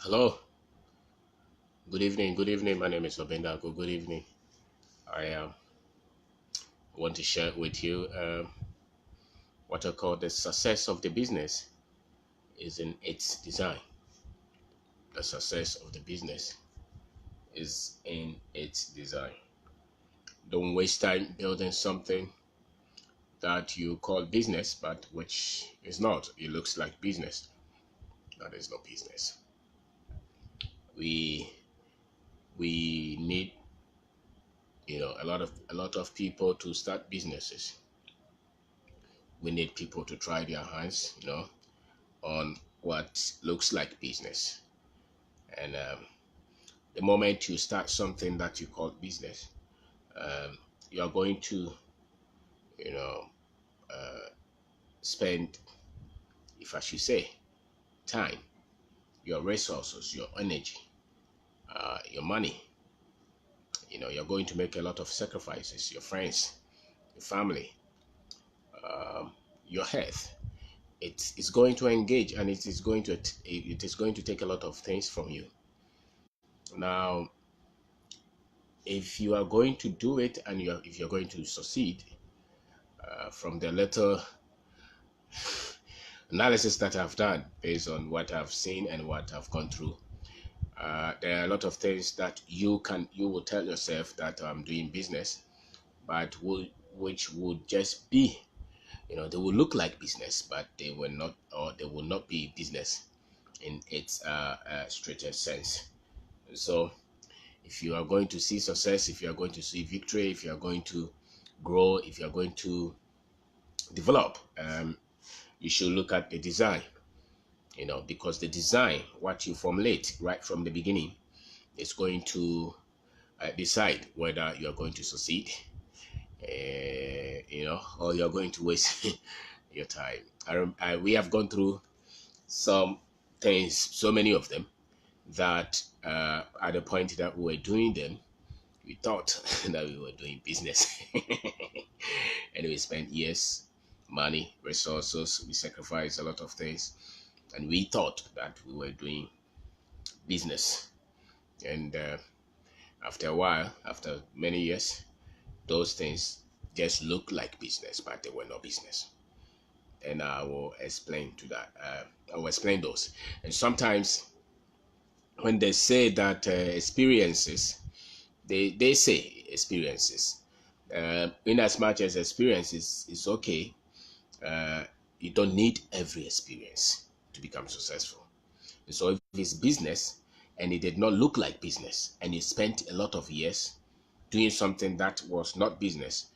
Hello, good evening. Good evening. My name is Kwabena. Good evening. I want to share with you what I call the success of the business is in its design. The success of the business is in its design. Don't waste time building something that you call business, but which is not. It looks like business. That is not business. We we need a lot of people to start businesses. We need people to try their hands, on what looks like business. And the moment you start something that you call business, you are going to, you know, spend, if I should say, time, your resources, your energy, your money. You're going to make a lot of sacrifices, your friends, your family, your health. It's going to engage, and it is going to take a lot of things from you. Now, if you are going to do it and if you're going to succeed, from the little analysis that I've done based on what I've seen and what I've gone through, there are a lot of things that you will tell yourself that I'm doing business, but which would just be, they will look like business, but they will not be business in its straightest sense. So if you are going to see success, if you are going to see victory, if you are going to grow, if you are going to develop, you should look at the design, because the design, what you formulate right from the beginning, is going to decide whether you are going to succeed, or you are going to waste your time. We have gone through some things, so many of them, that at the point that we were doing them, we thought that we were doing business. And we spent years, money, resources, we sacrificed a lot of things, and we thought that we were doing business. And after a while, after many years, those things just look like business, but they were not business. And I will explain to that. I will explain those. And sometimes when they say that experiences, they say experiences. In as much as experiences is okay, you don't need every experience to become successful. So if it's business and it did not look like business, and you spent a lot of years doing something that was not business,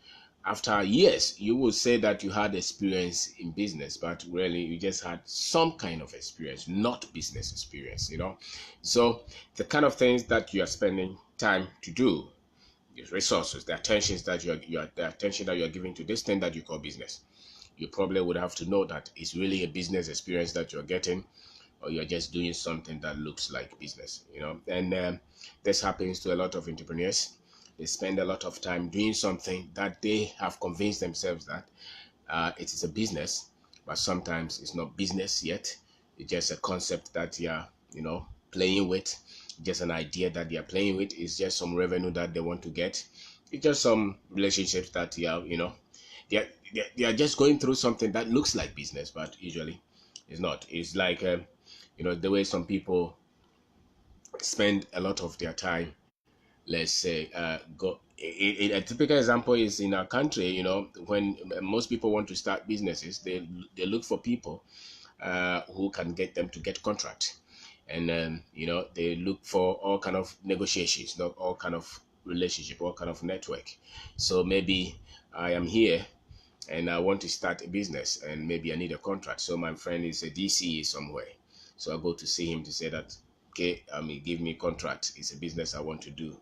after years you will say that you had experience in business, but really you just had some kind of experience, not business experience. So the kind of things that you are spending time to do, the resources, the attentions that the attention that you are giving to this thing that you call business, you probably would have to know that it's really a business experience that you're getting, or you're just doing something that looks like business. And this happens to a lot of entrepreneurs. They spend a lot of time doing something that they have convinced themselves that it is a business, but sometimes it's not business yet. It's just a concept that they are, playing with, just an idea that they are playing with. It's just some revenue that they want to get. It's just some relationships that they are, they are just going through something that looks like business, but usually it's not. It's like, the way some people spend a lot of their time, let's say, a typical example is in our country. When most people want to start businesses, they look for people who can get them to get contract, and they look for all kind of negotiations, not all kind of relationship, all kind of network. So maybe I am here and I want to start a business, and maybe I need a contract. So my friend is a DC somewhere. So I go to see him to say that, okay, give me contract. It's a business I want to do.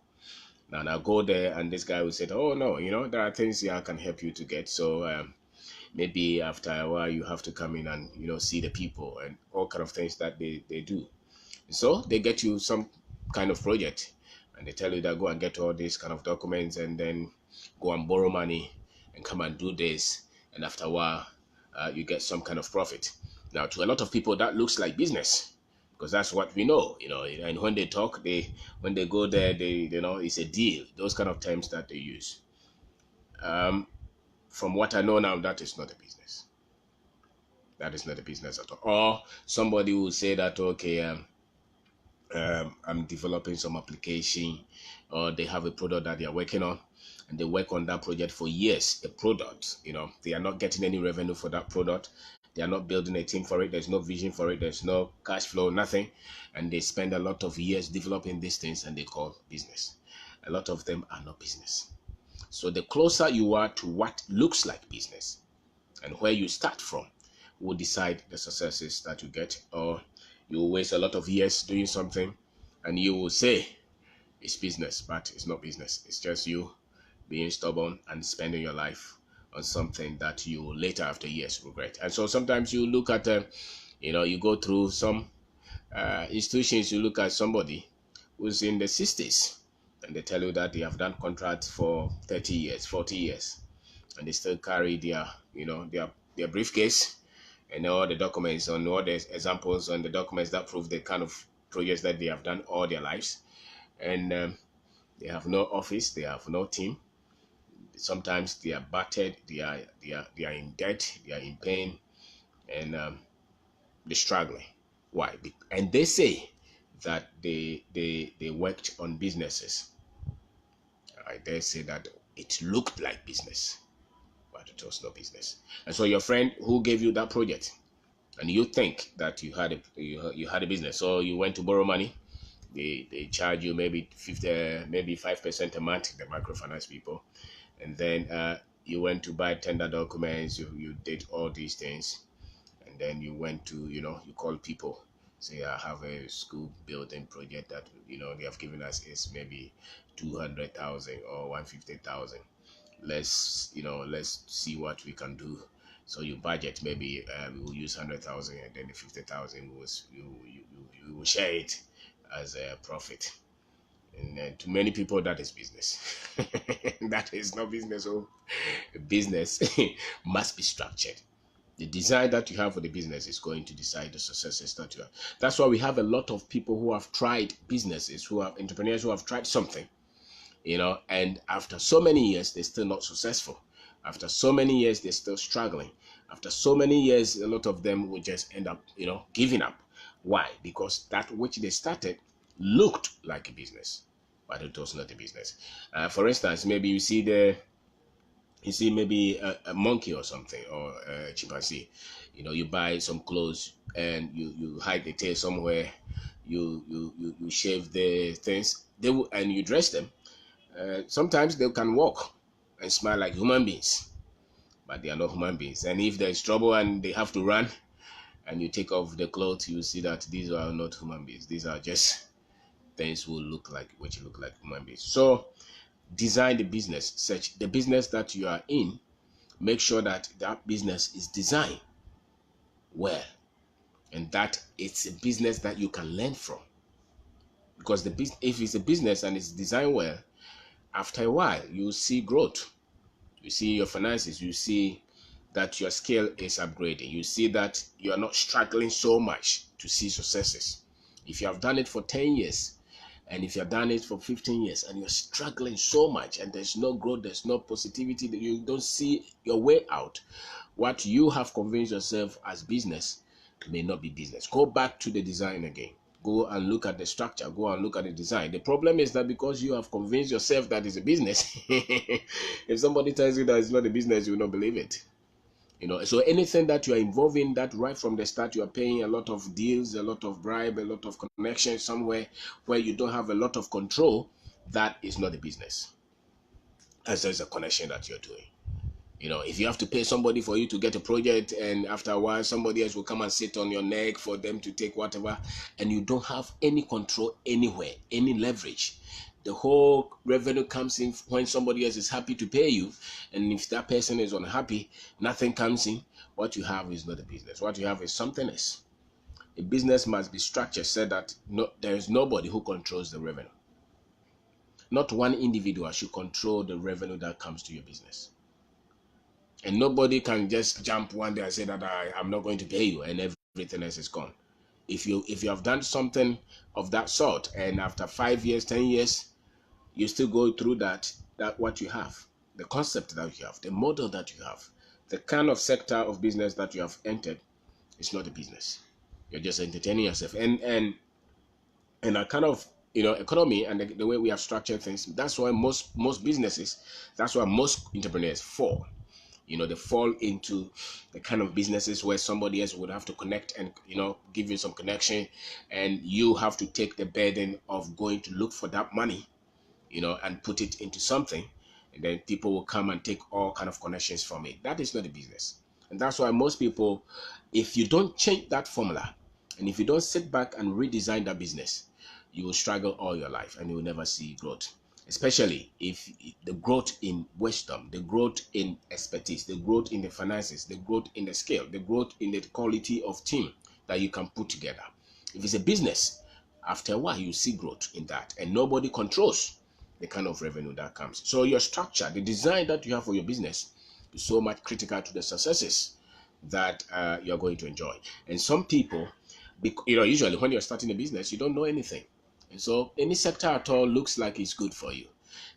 Now I go there, and this guy will say, oh no, there are things here I can help you to get. So maybe after a while you have to come in and see the people and all kind of things that they do. So they get you some kind of project, and they tell you that go and get all these kind of documents, and then go and borrow money and come and do this, and after a while you get some kind of profit. Now to a lot of people that looks like business, because that's what we know, and when they talk, when they go there, it's a deal, those kind of terms that they use. um, from what I know now, that is not a business. That is not a business at all. Or somebody will say that, okay, I'm developing some application, or they have a product that they are working on, and they work on that project for years. A product, they are not getting any revenue for that product. They are not building a team for it. There's no vision for it. There's no cash flow, nothing. And they spend a lot of years developing these things, and they call business. A lot of them are not business. So the closer you are to what looks like business and where you start from will decide the successes that you get. Or you will waste a lot of years doing something and you will say it's business, but it's not business. It's just you being stubborn and spending your life on something that you will later, after years, regret. And so sometimes you look at, you go through some institutions, you look at somebody who's in the 60s, and they tell you that they have done contracts for 30 years, 40 years, and they still carry their briefcase and all the documents on all the examples on the documents that prove the kind of projects that they have done all their lives. And they have no office, they have no team. Sometimes they are battered, they are in debt, they are in pain, and they're struggling. Why? And they say that they worked on businesses. I dare say that it looked like business, but it was no business. And so your friend who gave you that project, and you think that you had a business, so you went to borrow money. They charge you maybe 50, maybe 5% a month, the microfinance people, and then you went to buy tender documents. You did all these things, and then you went to, you call people, say, I have a school building project that they have given us is maybe 200,000 or 150,000. Let's see what we can do. So you budget, maybe we'll use 100,000, and then the 50,000 was you will share it as a profit. And to many people, that is business. That is not business. Oh, business must be structured. The design that you have for the business is going to decide the successes that you have. That's why we have a lot of people who have tried businesses, who are entrepreneurs, who have tried something, and after so many years, they're still not successful. After so many years, they're still struggling. After so many years, a lot of them will just end up, giving up. Why? Because that which they started looked like a business, but it was not a business. For instance, maybe you see maybe a monkey or something, or a chimpanzee. You buy some clothes and you hide the tail somewhere. You shave the things, and you dress them. Sometimes they can walk and smile like human beings, but they are not human beings. And if there's trouble and they have to run, and you take off the clothes, you see that these are not human beings. These are just things which look like human beings. So design the business, search the business that you are in, make sure that that business is designed well, and that it's a business that you can learn from. Because if it's a business and it's designed well, after a while you see growth. You see your finances, you see that your skill is upgrading, you see that you are not struggling so much to see successes. If you have done it for 10 years, and if you've done it for 15 years and you're struggling so much and there's no growth, there's no positivity, that you don't see your way out, what you have convinced yourself as business may not be business. Go back to the design again. Go and look at the structure. Go and look at the design. The problem is that because you have convinced yourself that it's a business, if somebody tells you that it's not a business, you will not believe it. So anything that you are involved in, that right from the start you are paying a lot of deals, a lot of bribe, a lot of connections somewhere where you don't have a lot of control, that is not a business. As there's a connection that you're doing. If you have to pay somebody for you to get a project, and after a while somebody else will come and sit on your neck for them to take whatever, and you don't have any control anywhere, any leverage, the whole revenue comes in when somebody else is happy to pay you, and if that person is unhappy, nothing comes in. What you have is not a business. What you have is something else. A business must be structured so that there is nobody who controls the revenue. Not one individual should control the revenue that comes to your business. And nobody can just jump one day and say that I'm not going to pay you, and everything else is gone. If you have done something of that sort, and after 5 years, 10 years, you still go through that what you have, the concept that you have, the model that you have, the kind of sector of business that you have entered, it's not a business. You're just entertaining yourself. And a kind of economy and the way we have structured things, that's why most businesses, that's why most entrepreneurs fall. They fall into the kind of businesses where somebody else would have to connect and give you some connection, and you have to take the burden of going to look for that money, and put it into something, and then people will come and take all kind of connections from it. That is not a business. And that's why most people, if you don't change that formula, and if you don't sit back and redesign that business, you will struggle all your life and you will never see growth. Especially if the growth in wisdom, the growth in expertise, the growth in the finances, the growth in the scale, the growth in the quality of team that you can put together. If it's a business, after a while you see growth in that, and nobody controls the kind of revenue that comes. So your structure, the design that you have for your business, is so much critical to the successes that you're going to enjoy. And some people, usually when you're starting a business, you don't know anything. And so any sector at all looks like it's good for you.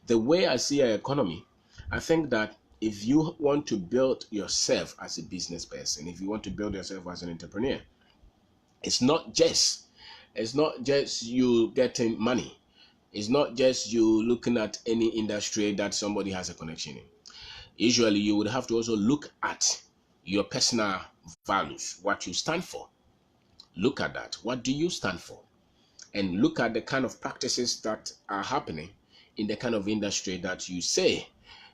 The way I see an economy, I think that if you want to build yourself as a business person, if you want to build yourself as an entrepreneur, it's not just you getting money. It's not just you looking at any industry that somebody has a connection in. Usually you would have to also look at your personal values, what you stand for. Look at that. What do you stand for? And look at the kind of practices that are happening in the kind of industry that you say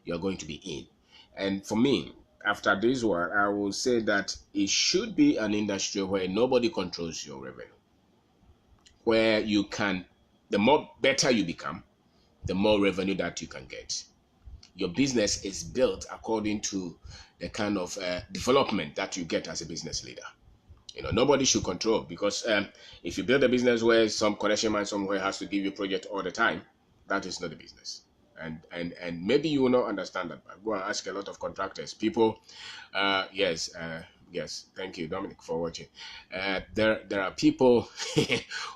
you're going to be in. And for me, after this one, I will say that it should be an industry where nobody controls your revenue, where you can, the more better you become, the more revenue that you can get. Your business is built according to the kind of development that you get as a business leader. Nobody should control, because if you build a business where some connection man somewhere has to give you project all the time, that is not a business. And maybe you will not understand that, but go and ask a lot of contractors. People, yes, thank you, Dominic, for watching. There are people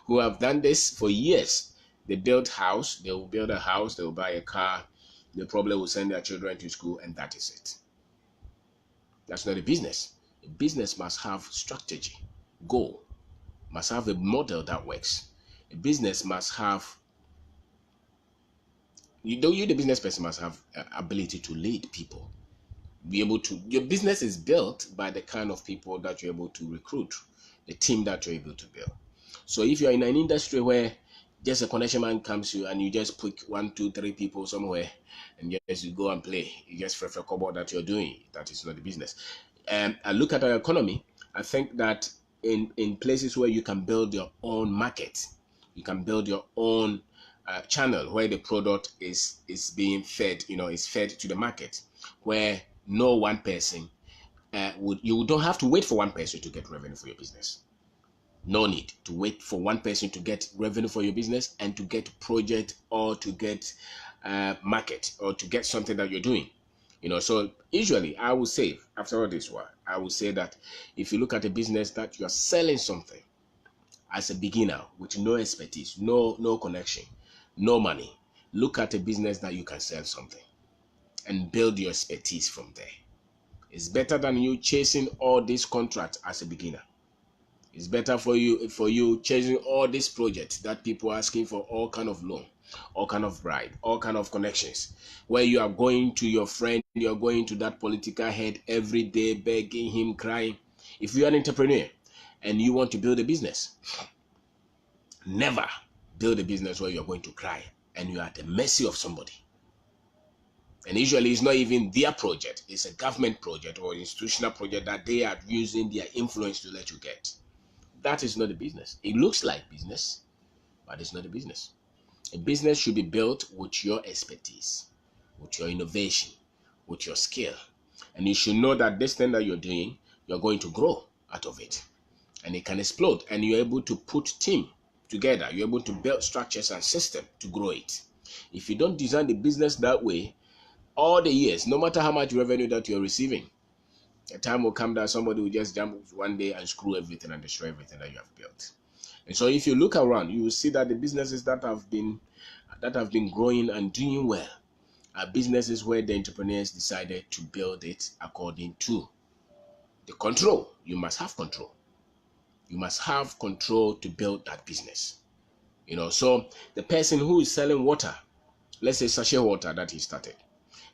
who have done this for years. They build house, they will build a house, they will buy a car, they probably will send their children to school, and that is it. That's not a business. A business must have strategy, goal, must have a model that works. A business must have, the business person must have ability to lead people. Be able to, your business is built by the kind of people that you're able to recruit, the team that you're able to build. So if you're in an industry where just a connection man comes to you and you just pick 1, 2, 3 people somewhere and just you go and play, you just for cobalt that you're doing, that is not the business. I look at our economy, I think that in places where you can build your own market, you can build your own channel where the product is being fed, is fed to the market, where no one person you don't have to wait for one person to get revenue for your business. No need to wait for one person to get revenue for your business and to get project or to get market or to get something that you're doing. So usually I would say, after all this one, I would say that if you look at a business that you're selling something as a beginner with no expertise, no connection, no money, look at a business that you can sell something and build your expertise from there. It's better than you chasing all these contracts as a beginner. It's better for you chasing all these projects that people are asking for all kind of loan, all kind of bribe, all kind of connections, where you are going to your friend, you're going to that political head every day, begging him, crying. If you're an entrepreneur and you want to build a business, never build a business where you're going to cry and you're at the mercy of somebody. And usually it's not even their project, it's a government project or institutional project that they are using their influence to let you get. That is not a business. It looks like business, but it's not a business. A business should be built with your expertise, with your innovation, with your skill. And you should know that this thing that you're doing, you're going to grow out of it. And it can explode. And you're able to put team together. You're able to build structures and system to grow it. If you don't design the business that way, all the years, no matter how much revenue that you're receiving, A time will come that somebody will just jump one day and screw everything and destroy everything that you have built. And so if you look around, you will see that the businesses that have been growing and doing well are businesses where the entrepreneurs decided to build it according to the control. You must have control. You must have control to build that business. So the person who is selling water, let's say sachet water that he started,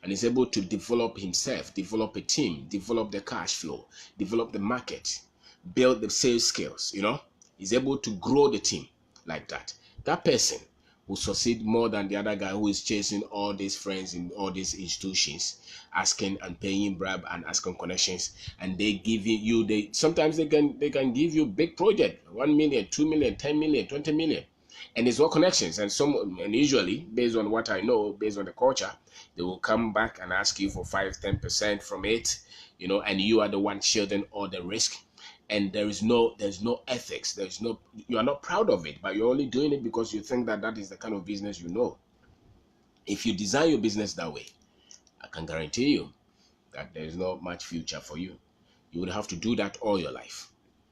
and is able to develop himself, develop a team, develop the cash flow, develop the market, build the sales skills, is able to grow the team like that. That person will succeed more than the other guy who is chasing all these friends in all these institutions, asking and paying bribe and asking connections, and they give you they sometimes they can give you big project, 1 million, 2 million, 10 million, 20 million. And it's all connections, and usually based on what I know, based on the culture, they will come back and ask you for 5-10% from it, and you are the one shielding all the risk. And there's no ethics. You are not proud of it, but you're only doing it because you think that is the kind of business you know. If you design your business that way, I can guarantee you that there's not much future for you. You would have to do that all your life.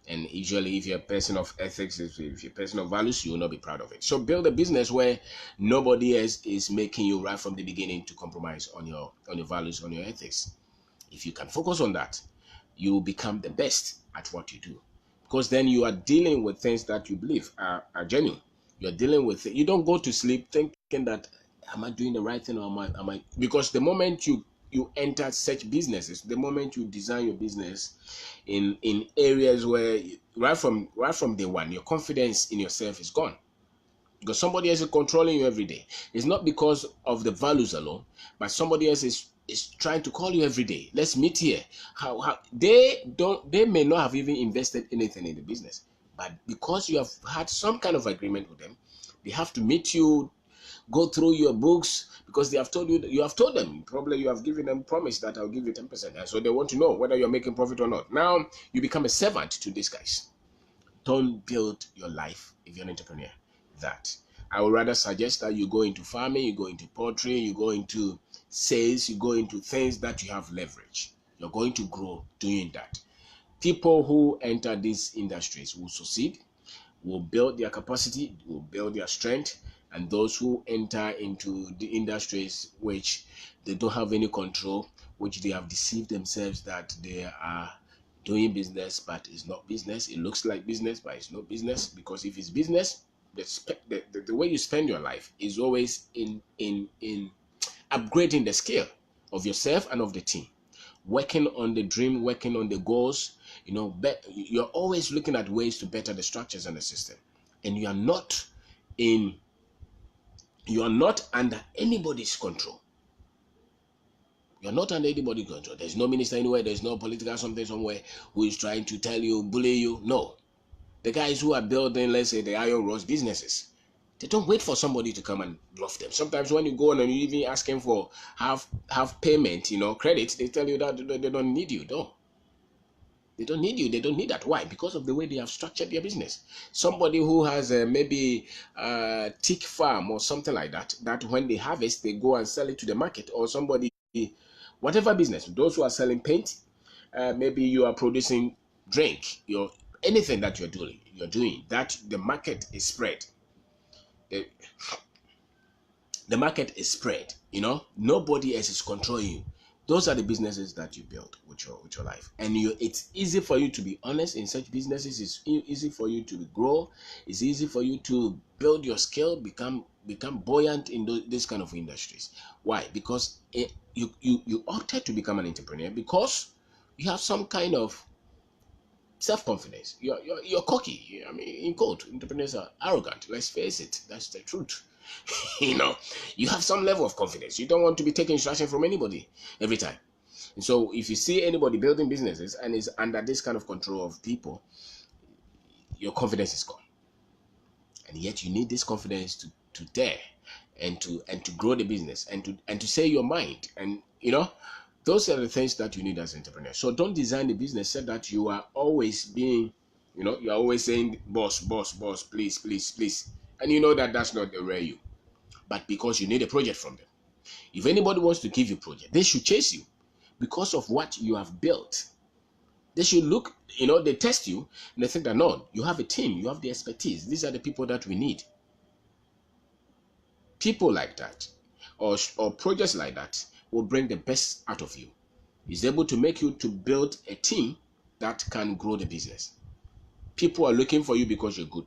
And usually, if you're a person of ethics, if you're a person of values, you will not be proud of it. So build a business where nobody else is making you right from the beginning to compromise on your values, on your ethics. If you can focus on that, you will become the best at what you do. Because then you are dealing with things that you believe are genuine. You're dealing with it. You don't go to sleep thinking that, am I doing the right thing, or am I? Because the moment you enter such businesses, the moment you design your business in areas where right from day one, your confidence in yourself is gone, because somebody else is controlling you every day. It's not because of the values alone, but somebody else is trying to call you every day. Let's meet here. How they may not have even invested anything in the business, but because you have had some kind of agreement with them, they have to meet you, go through your books, because they have told you have told them, probably you have given them promise that I'll give you 10%, and so they want to know whether you're making profit or not. Now you become a servant to these guys. Don't build your life, if you're an entrepreneur, that. I would rather suggest that you go into farming, you go into poultry, you go into sales, you go into things that you have leverage. You're going to grow doing that. People who enter these industries will succeed, will build their capacity, will build their strength. And those who enter into the industries which they don't have any control, which they have deceived themselves that they are doing business, but it's not business. It looks like business, but it's not business. Because if it's business, the way you spend your life is always in upgrading the skill of yourself and of the team, working on the dream, working on the goals. You're always looking at ways to better the structures and the system, and you are not under anybody's control. You're not under anybody's control. There's no minister anywhere. There's no political something somewhere who is trying to tell you, bully you. No. The guys who are building, let's say, the iron rods businesses, they don't wait for somebody to come and bluff them. Sometimes when you go on and you even ask them for half payment, credit, they tell you that they don't need you. No. They don't need you. They don't need that. Why? Because of the way they have structured their business. Somebody who has maybe a teak farm or something like that, that when they harvest, they go and sell it to the market. Or somebody, whatever business, those who are selling paint, maybe you are producing drink, anything that you're doing, that the market is spread. The market is spread. Nobody else is controlling you. Those are the businesses that you build with your life, and it's easy for you to be honest in such businesses. It's easy for you to grow. It's easy for you to build your skill, become buoyant in this kind of industries. Why? Because you opted to become an entrepreneur because you have some kind of self-confidence. You're cocky. I mean, in quote, entrepreneurs are arrogant. Let's face it. That's the truth. You have some level of confidence. You don't want to be taking instruction from anybody every time. And so if you see anybody building businesses and is under this kind of control of people, your confidence is gone. And yet you need this confidence to dare and to grow the business and to say your mind. And those are the things that you need as an entrepreneur. So don't design the business so that you are always being, you're always saying, boss, boss, boss, please, please, please. And you know that that's not the real you. But because you need a project from them. If anybody wants to give you a project, they should chase you because of what you have built. They should look, they test you and they think that no, you have a team, you have the expertise. These are the people that we need. People like that or projects like that will bring the best out of you. It's able to make you to build a team that can grow the business. People are looking for you because you're good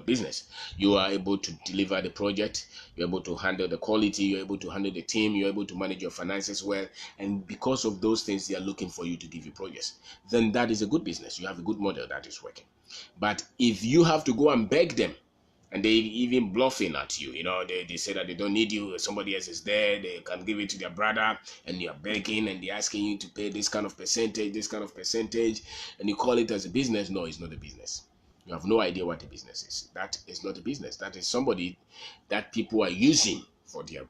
business. You are able to deliver the project, you're able to handle the quality, you're able to handle the team, you're able to manage your finances well, and because of those things they are looking for you to give you projects. Then that is a good business. You have a good model that is working. But if you have to go and beg them, and they even bluffing at you, they say that they don't need you, somebody else is there, they can give it to their brother, and you're begging and they're asking you to pay this kind of percentage, and you call it as a business. No, it's not a business. You have no idea what a business is. That is not a business. That is somebody that people are using for their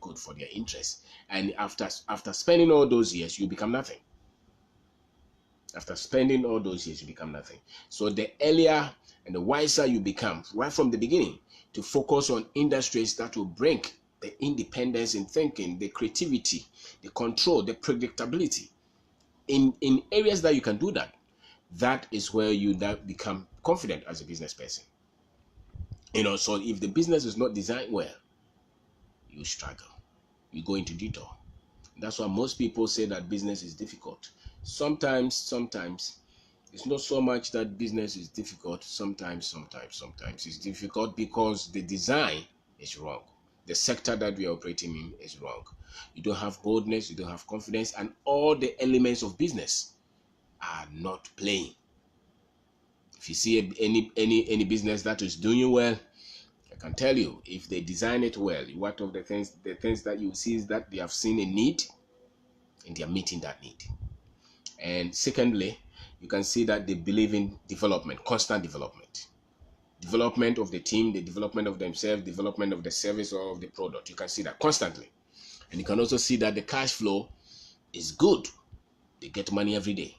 good, for their interest. And after spending all those years, you become nothing. After spending all those years, you become nothing. So the earlier and the wiser you become right from the beginning to focus on industries that will bring the independence in thinking, the creativity, the control, the predictability. In areas that you can do that, that is where you now become confident as a business person. So if the business is not designed well, you struggle. You go into detour. That's why most people say that business is difficult. Sometimes it's not so much that business is difficult. Sometimes it's difficult because the design is wrong. The sector that we are operating in is wrong. You don't have boldness, you don't have confidence, and all the elements of business are not playing. If you see any business that is doing well, I can tell you, if they design it well, one of the things that you see is that they have seen a need and they are meeting that need. And secondly, you can see that they believe in development, constant development of the team, the development of themselves, development of the service or of the product. You can see that constantly. And you can also see that the cash flow is good. They get money every day.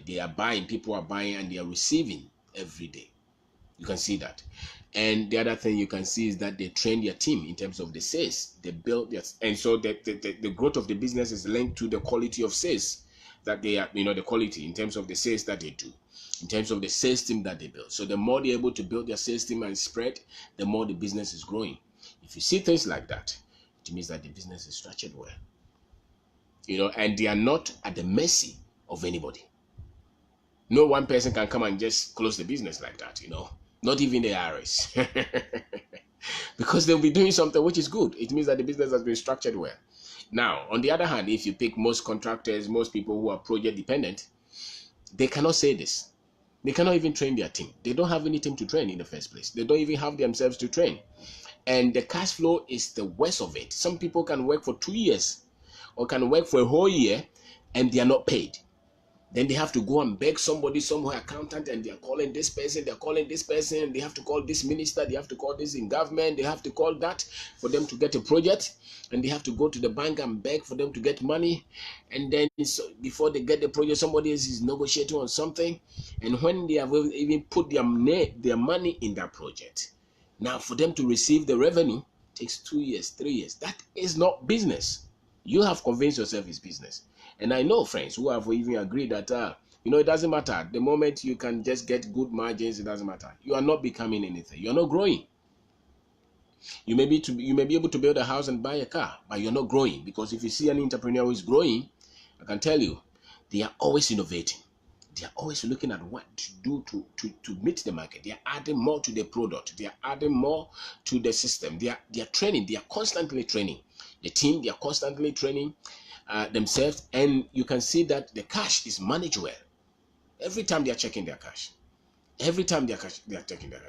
They are buying, people are buying, and they are receiving every day. You can see that. And the other thing you can see is that they train their team in terms of the sales. They build their, and so the growth of the business is linked to the quality of sales that they are, the quality in terms of the sales that they do, in terms of the sales team that they build. So the more they're able to build their sales team and spread, the more the business is growing. If you see things like that, it means that the business is structured well. And they are not at the mercy of anybody. No one person can come and just close the business like that, not even the IRS. Because they'll be doing something which is good. It means that the business has been structured well. Now, on the other hand, if you pick most contractors, most people who are project dependent, they cannot say this. They cannot even train their team. They don't have any team to train in the first place. They don't even have themselves to train. And the cash flow is the worst of it. Some people can work for 2 years or can work for a whole year and they are not paid. Then they have to go and beg somebody somewhere, accountant, and they're calling this person, they have to call this minister, they have to call this in government, they have to call that for them to get a project, and they have to go to the bank and beg for them to get money. And then before they get the project, somebody else is negotiating on something. And when they have even put their money in that project, now for them to receive the revenue, takes 2 years, 3 years. That is not business. You have convinced yourself it's business. And I know friends who have even agreed that, it doesn't matter. The moment you can just get good margins, it doesn't matter. You are not becoming anything. You're not growing. You may be able to build a house and buy a car, but you're not growing. Because if you see an entrepreneur who is growing, I can tell you, they are always innovating. They are always looking at what to do to meet the market. They are adding more to the product. They are adding more to the system. They are training. They are constantly training. The team, they are constantly training themselves, and you can see that the cash is managed well. Every time they are checking their cash, they are checking their cash.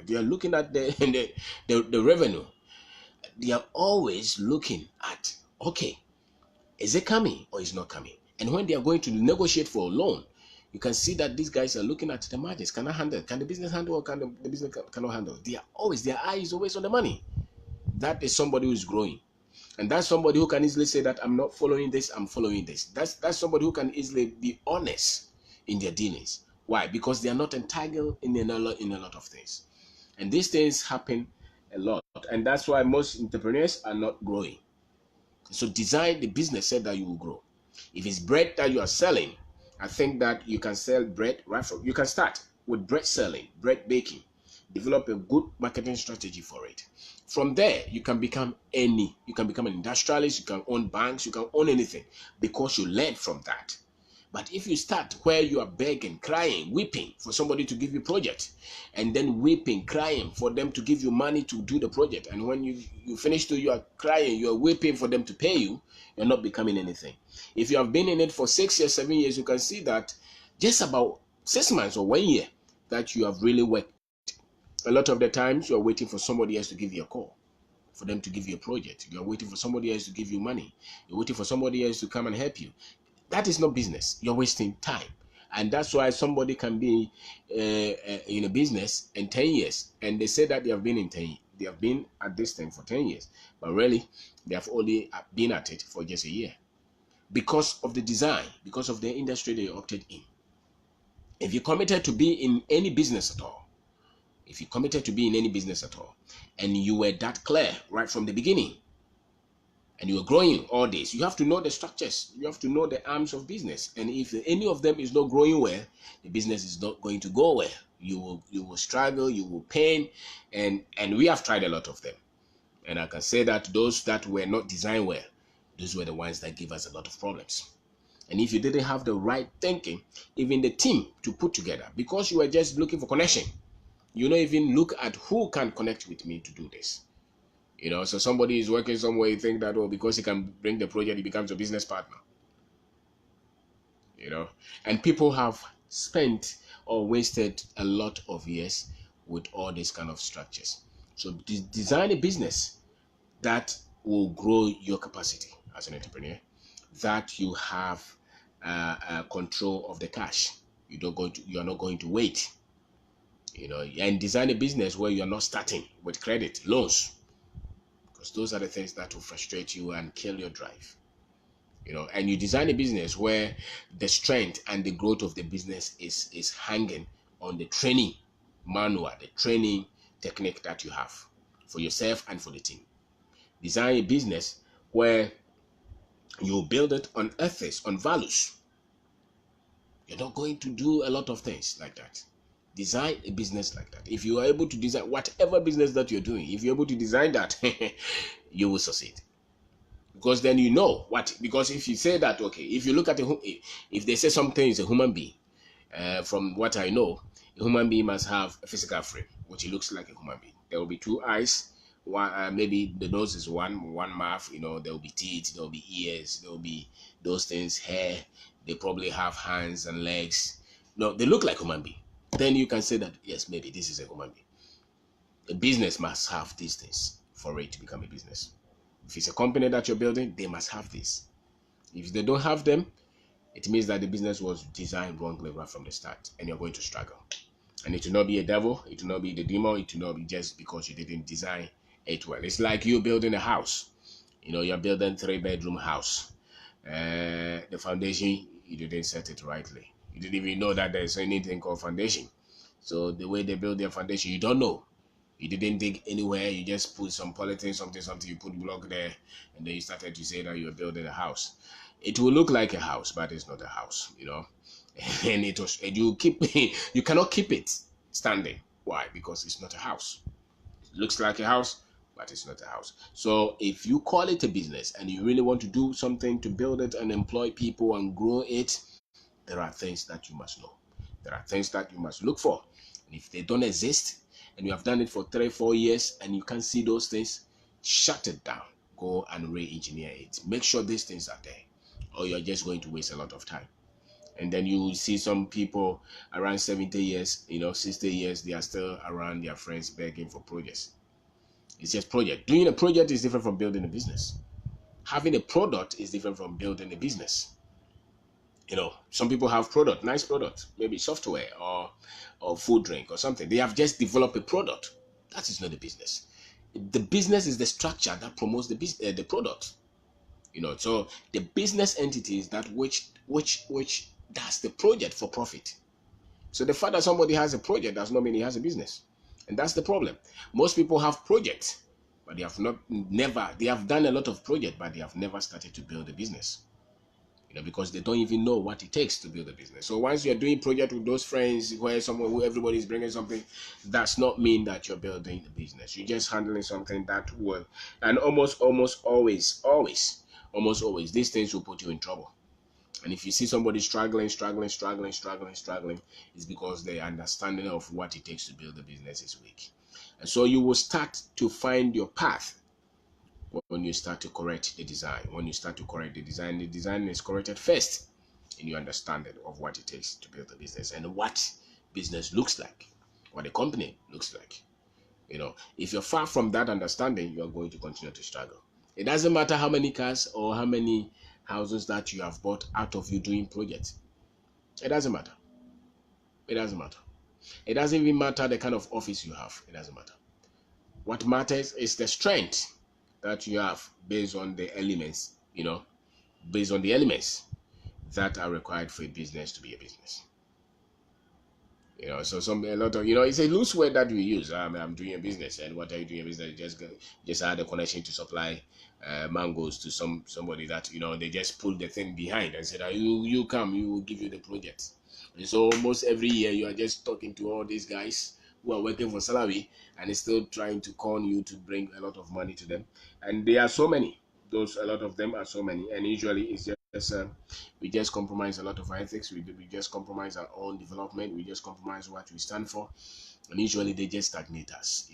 They are looking at the revenue. They are always looking at, okay, is it coming or is not coming? And when they are going to negotiate for a loan, you can see that these guys are looking at the margins. Can I handle? Can the business handle, or can the business cannot handle? Their eye is always on the money. That is somebody who is growing. And that's somebody who can easily say that I'm not following this, I'm following this. That's somebody who can easily be honest in their dealings. Why? Because they are not entangled in a lot of things. And these things happen a lot. And that's why most entrepreneurs are not growing. So design the business so that you will grow. If it's bread that you are selling, I think that you can sell bread right from, you can start with bread selling, bread baking, develop a good marketing strategy for it. From there, you can become you can become an industrialist, you can own banks, you can own anything because you learn from that. But if you start where you are begging, crying, weeping for somebody to give you project, and then weeping, crying for them to give you money to do the project, and when you finish to, you are crying, you are weeping for them to pay you, you're not becoming anything. If you have been in it for 6 years, 7 years, you can see that just about 6 months or 1 year that you have really worked. A lot of the times you are waiting for somebody else to give you a call, for them to give you a project. You are waiting for somebody else to give you money. You're waiting for somebody else to come and help you. That is not business. You're wasting time. And that's why somebody can be in a business in 10 years and they say that they have been they have been at this thing for 10 years, but really they have only been at it for just a year because of the design, because of the industry they opted in. If you're committed to be in any business at all, if you're committed to be in any business at all, and you were that clear right from the beginning, and you are growing all this, you have to know the structures, you have to know the arms of business. And if any of them is not growing well, the business is not going to go well. You will struggle, you will pain, and we have tried a lot of them. And I can say that those that were not designed well, those were the ones that give us a lot of problems. And if you didn't have the right thinking, even the team to put together, because you were just looking for connection, you don't even look at who can connect with me to do this. So somebody is working somewhere, you think that, oh, because he can bring the project, he becomes a business partner. And people have spent or wasted a lot of years with all these kind of structures. So design a business that will grow your capacity as an entrepreneur, that you have control of the cash. You are not going to wait. And design a business where you are not starting with credit, loans. Those are the things that will frustrate you and kill your drive. And you design a business where the strength and the growth of the business is hanging on the training manual, the training technique that you have for yourself and for the team. Design a business where you build it on ethics, on values. You're not going to do a lot of things like that. Design a business like that. If you are able to design whatever business that you're doing, if you're able to design that, you will succeed. Because then you know what. Because if you say that, okay, if you look at if they say something is a human being, from what I know, a human being must have a physical frame, which looks like a human being. There will be 2 eyes. One, maybe the nose is one mouth. There will be teeth, there will be ears, there will be those things, hair. They probably have hands and legs. No, they look like human being. Then you can say that, yes, maybe this is a human being. A business must have these things for it to become a business. If it's a company that you're building, they must have this. If they don't have them, it means that the business was designed wrongly right from the start, and you're going to struggle. And it will not be a devil, it will not be the demon, it will not be just because you didn't design it well. It's like you building a house. You're building 3-bedroom house. The foundation, you didn't set it rightly. You didn't even know that there's anything called foundation. So the way they build their foundation, you don't know. You didn't dig anywhere. You just put some polythene, something. You put block there, and then you started to say that you are building a house. It will look like a house, but it's not a house, And you cannot keep it standing. Why? Because it's not a house. It looks like a house, but it's not a house. So if you call it a business and you really want to do something to build it and employ people and grow it, there are things that you must know. There are things that you must look for. And if they don't exist, and you have done it for 3-4 years and you can't see those things, shut it down. Go and re-engineer it. Make sure these things are there, or you're just going to waste a lot of time. And then you will see some people around 70 years, 60 years, they are still around their friends begging for projects. It's just project. Doing a project is different from building a business. Having a product is different from building a business. Some people have product, nice product, maybe software or food drink or something. They have just developed a product. That is not a business. The business is the structure that promotes the product. So the business entity is that which does the project for profit. So the fact that somebody has a project does not mean he has a business, and that's the problem. Most people have projects, but they have done a lot of projects, but they have never started to build a business. because they don't even know what it takes to build a business. So once you're doing project with those friends where someone who everybody's bringing something, does not mean that you're building a business. You're just handling something that will, and almost always these things will put you in trouble. And if you see somebody struggling, it's because their understanding of what it takes to build a business is weak. And so you will start to find your path when you start to correct the design. When you start to correct the design is corrected first in your understanding of what it takes to build a business and what business looks like, what a company looks like. If you're far from that understanding, you're going to continue to struggle. It doesn't matter how many cars or how many houses that you have bought out of you doing projects. It doesn't matter. It doesn't matter. It doesn't even matter the kind of office you have. It doesn't matter. What matters is the strength that you have based on the elements, based on the elements that are required for a business to be a business. So a lot of, it's a loose word that we use. I'm doing a business, and what are you doing a business? Just add a connection to supply mangoes to somebody that they just pull the thing behind and said, you come, we will give you the project. And so almost every year you are just talking to all these guys who are working for salary and is still trying to con you to bring a lot of money to them. And there are so many. A lot of them are so many, and usually it's just we just compromise a lot of ethics. We just compromise our own development. We just compromise what we stand for, and usually they just stagnate us.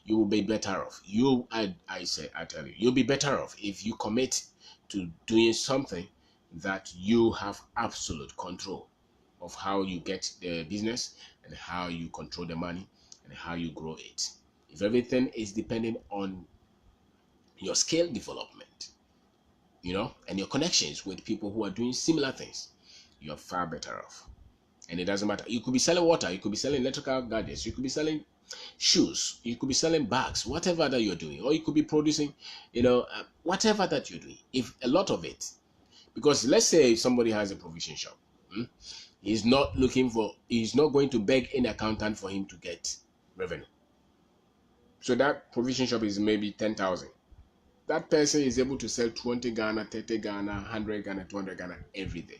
You will be better off. I tell you, you'll be better off if you commit to doing something that you have absolute control of, how you get the business and how you control the money and how you grow it. If everything is depending on your skill development, and your connections with people who are doing similar things, you're far better off. And it doesn't matter. You could be selling water, you could be selling electrical gadgets, you could be selling shoes, you could be selling bags, whatever that you're doing, or you could be producing, whatever that you're doing. If a lot of it, because let's say somebody has a provision shop, he's not going to beg an accountant for him to get revenue. So that provision shop is maybe 10,000. That person is able to sell 20 Ghana, 30 Ghana, 100 Ghana, 200 Ghana every day.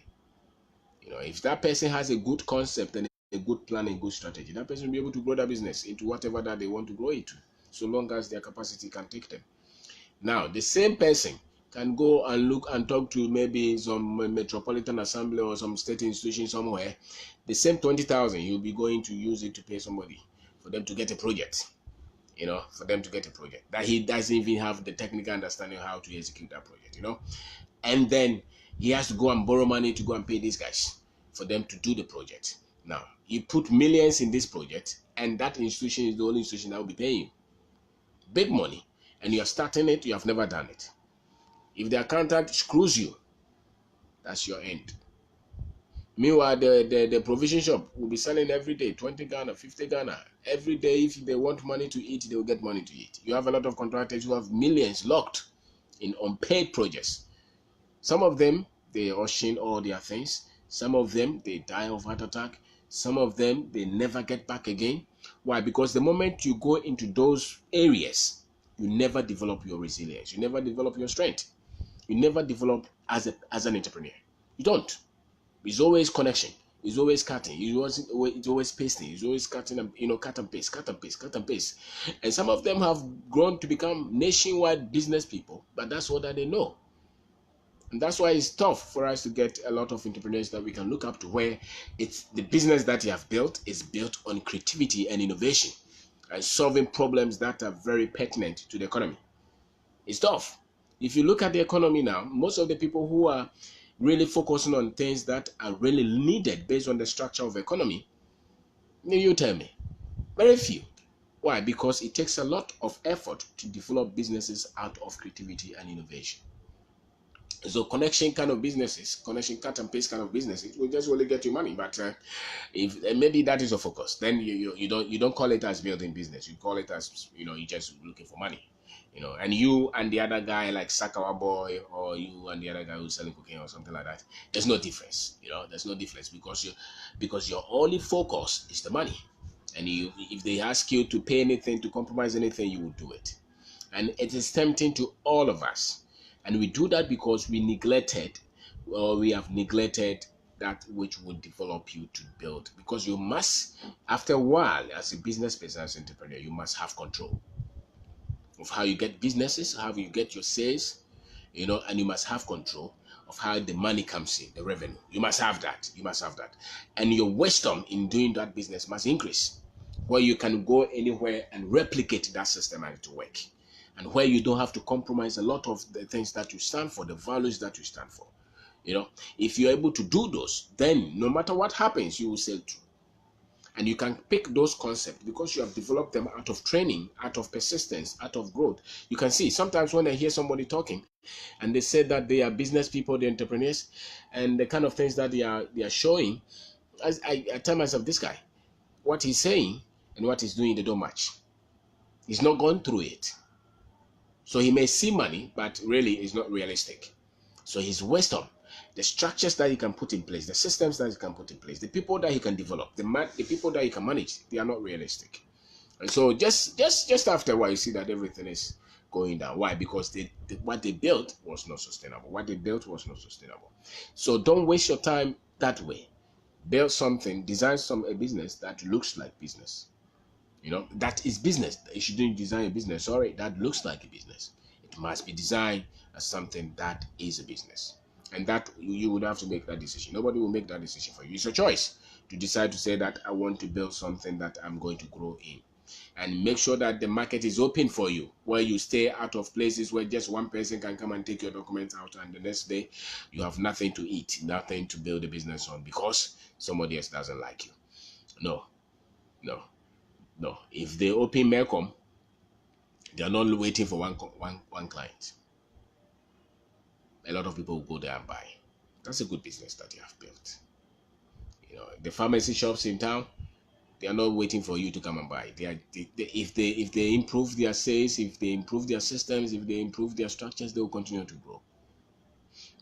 If that person has a good concept and a good plan and good strategy, that person will be able to grow that business into whatever that they want to grow it to, so long as their capacity can take them. Now, the same person can go and look and talk to maybe some metropolitan assembly or some state institution somewhere. The same 20,000, you'll be going to use it to pay somebody for them to get a project. That he doesn't even have the technical understanding of how to execute that project, and then he has to go and borrow money to go and pay these guys for them to do the project. Now, you put millions in this project, and that institution is the only institution that will be paying you big money, and you are starting it, you have never done it. If the accountant screws you, that's your end. Meanwhile, the provision shop will be selling every day 20 Ghana, 50 Ghana. Every day, if they want money to eat, they will get money to eat. You have a lot of contractors who have millions locked in unpaid projects. Some of them, they auction all their things. Some of them, they die of heart attack. Some of them, they never get back again. Why? Because the moment you go into those areas, you never develop your resilience. You never develop your strength. You never develop as an entrepreneur. You don't. It's always connection. It's always cutting. It's always pasting. It's always cutting and cut and paste. And some of them have grown to become nationwide business people, but that's all that they know. And that's why it's tough for us to get a lot of entrepreneurs that we can look up to, where it's the business that you have built is built on creativity and innovation and solving problems that are very pertinent to the economy. It's tough. If you look at the economy now, most of the people who are really focusing on things that are really needed based on the structure of the economy, you tell me, very few. Why? Because it takes a lot of effort to develop businesses out of creativity and innovation. So connection kind of businesses, connection cut and paste kind of businesses will just really get you money. But if maybe that is your focus, then you don't call it as building business. You call it as you're just looking for money. And you and the other guy like Sakawa boy, or you and the other guy who's selling cocaine or something like that, there's no difference. There's no difference because your only focus is the money. And if they ask you to pay anything, to compromise anything, you will do it. And it is tempting to all of us. And we do that because we neglected or we have neglected that which would develop you to build, because you must, after a while, as a business person, as an entrepreneur, you must have control of how you get businesses, how you get your sales, and you must have control of how the money comes in, the revenue. You must have that. You must have that. And your wisdom in doing that business must increase, where you can go anywhere and replicate that system and it will work. And where you don't have to compromise a lot of the things that you stand for, the values that you stand for. If you're able to do those, then no matter what happens, you will sail through. And you can pick those concepts because you have developed them out of training, out of persistence, out of growth. You can see sometimes when I hear somebody talking and they say that they are business people, they're entrepreneurs, and the kind of things that they are showing, I tell myself, this guy, what he's saying and what he's doing, they don't match. He's not gone through it. So he may see money, but really it's not realistic. So his wisdom, the structures that he can put in place, the systems that he can put in place, the people that he can develop, the people that he can manage, they are not realistic. And so just after a while, you see that everything is going down. Why? Because what they built was not sustainable. What they built was not sustainable. So don't waste your time that way. Build something, design a business that looks like business. That is business. You shouldn't design a business, sorry, that looks like a business. It must be designed as something that is a business. And that you would have to make that decision. Nobody will make that decision for you. It's a choice to decide to say that I want to build something that I'm going to grow in. And make sure that the market is open for you, where you stay out of places where just one person can come and take your documents out, and the next day you have nothing to eat, nothing to build a business on because somebody else doesn't like you. No, no. No, if they open Melcom, they are not waiting for one client. A lot of people will go there and buy. That's a good business that you have built. The pharmacy shops in town, they are not waiting for you to come and buy. If they improve their sales, if they improve their systems, if they improve their structures, they will continue to grow.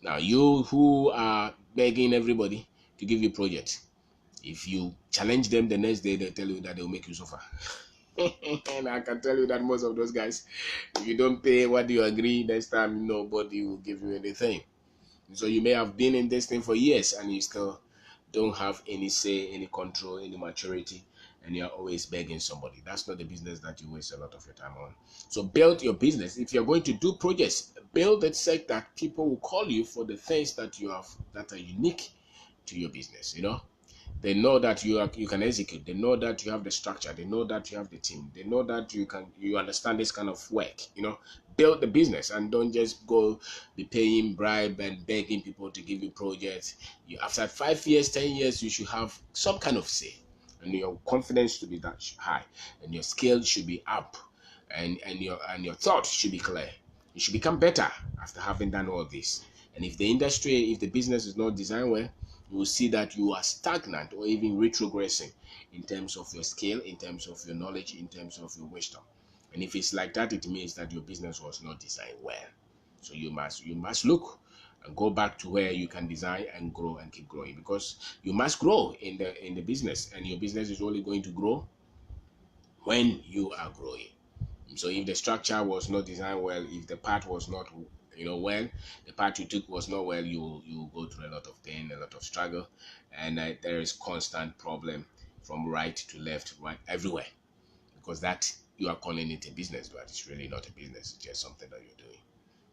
Now, you who are begging everybody to give you projects, if you challenge them the next day, they tell you that they will make you suffer. And I can tell you that most of those guys, if you don't pay what you agree, next time nobody will give you anything. So you may have been in this thing for years and you still don't have any say, any control, any maturity, and you're always begging somebody. That's not the business that you waste a lot of your time on. So build your business. If you're going to do projects, build it such that people will call you for the things that you have that are unique to your business. They know that you can execute. They know that you have the structure. They know that you have the team. They know that you understand this kind of work. Build the business and don't just go be paying bribe and begging people to give you projects. After 5 years, 10 years, you should have some kind of say, and your confidence should be that high, and your skill should be up, and your thoughts should be clear. You should become better after having done all this. And if the business is not designed well, you will see that you are stagnant or even retrogressing in terms of your skill, in terms of your knowledge, in terms of your wisdom. And if it's like that, it means that your business was not designed well. So you must look and go back to where you can design and grow and keep growing, because you must grow in the business, and your business is only going to grow when you are growing. So if the structure was not designed well, if the path was not well, the path you took was not well, you go through a lot of pain, a lot of struggle, and there is constant problem from right to left, right, everywhere, because that you are calling it a business, but it's really not a business. It's just something that you're doing.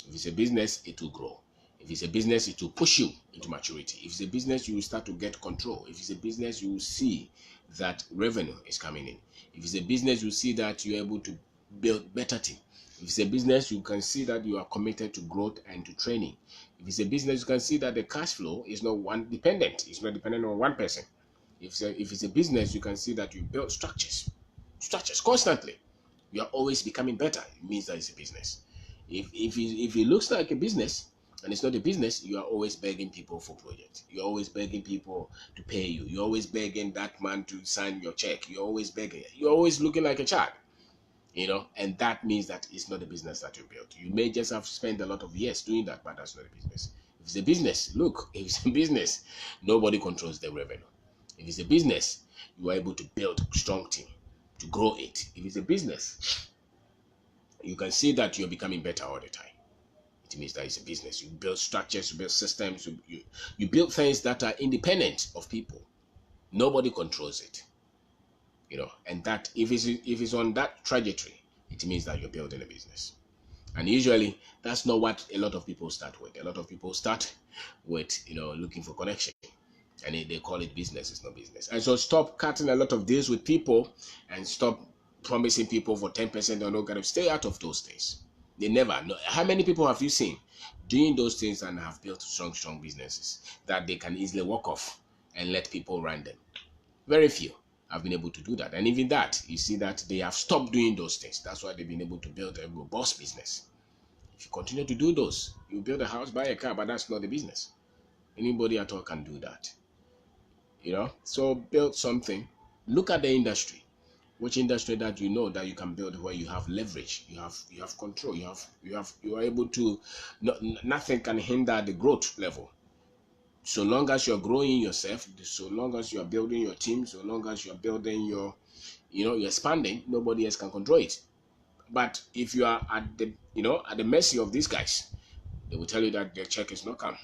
If it's a business, it will grow. If it's a business, it will push you into maturity. If it's a business, you will start to get control. If it's a business, you will see that revenue is coming in. If it's a business, you see that you're able to build better team. If it's a business, you can see that you are committed to growth and to training. If it's a business, you can see that the cash flow is not one dependent. It's not dependent on one person. If it's a business, you can see that you build structures constantly. You are always becoming better. It means that it's a business. If it looks like a business and it's not a business, you are always begging people for projects. You're always begging people to pay you. You're always begging that man to sign your check. You're always begging. You're always looking like a child. And that means that it's not a business that you built. You may just have spent a lot of years doing that, but that's not a business. If it's a business, look, if it's a business, nobody controls the revenue. If it's a business, you are able to build a strong team to grow it. If it's a business, you can see that you're becoming better all the time. it means that it's a business. You build structures, you build systems, you build things that are independent of people. Nobody controls it, and that if it's on that trajectory, it means that you're building a business. And usually that's not what a lot of people start with. A lot of people start with looking for connection, and they call it business. It's not business. And so stop cutting a lot of deals with people, and stop promising people for 10% or no kind of. Stay out of those things. They never know. How many people have you seen doing those things and have built strong businesses that they can easily walk off and let people run them? Very few have been able to do that. And even that, you see that they have stopped doing those things. That's why they've been able to build a robust business. If you continue to do those, you build a house, buy a car, but that's not the business. Anybody at all can do that. So build something. Look at the industry. Which industry that that you can build where you have leverage, you have control, you are able to. Nothing can hinder the growth level. So long as you're growing yourself, so long as you are building your team, so long as you are building your, you're expanding, nobody else can control it. But if you are at the mercy of these guys, they will tell you that their check is not come.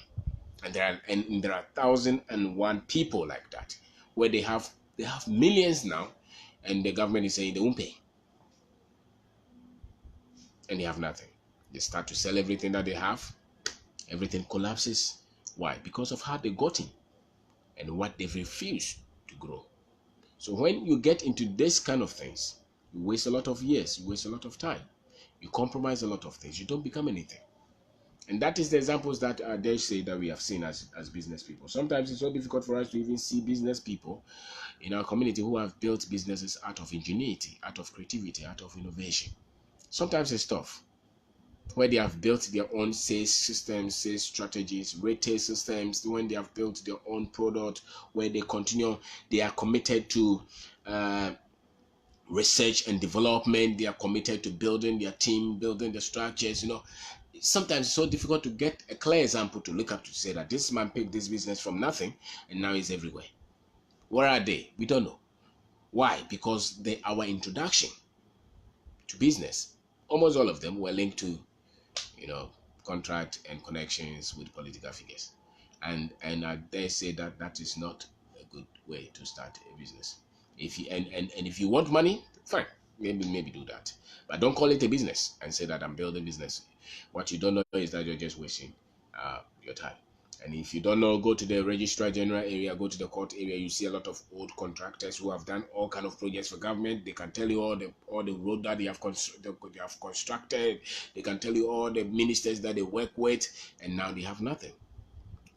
And there are 1,001 people like that, where they have millions now, and the government is saying they won't pay, and they have nothing. They start to sell everything that they have. Everything collapses. Why? Because of how they got in and what they've refused to grow. So when you get into this kind of things, you waste a lot of years, you waste a lot of time, you compromise a lot of things, you don't become anything. And that is the examples that I dare say that we have seen as business people. Sometimes it's so difficult for us to even see business people in our community who have built businesses out of ingenuity, out of creativity, out of innovation. Sometimes it's tough, where they have built their own sales systems, sales strategies, retail systems, when they have built their own product, where they are committed to research and development, they are committed to building their team, building the structures. Sometimes it's so difficult to get a clear example to look up to say that this man picked this business from nothing and now he's everywhere. Where are they? We don't know. Why? Because our introduction to business, almost all of them were linked to contract and connections with political figures, and I dare say that that is not a good way to start a business. If you and if you want money, fine, maybe do that, but don't call it a business and say that I'm building business. What you don't know is that you're just wasting your time. And if you don't know, go to the registrar general area, go to the court area. You see a lot of old contractors who have done all kind of projects for government. They can tell you all the road that they have constructed. They can tell you all the ministers that they work with, and now they have nothing.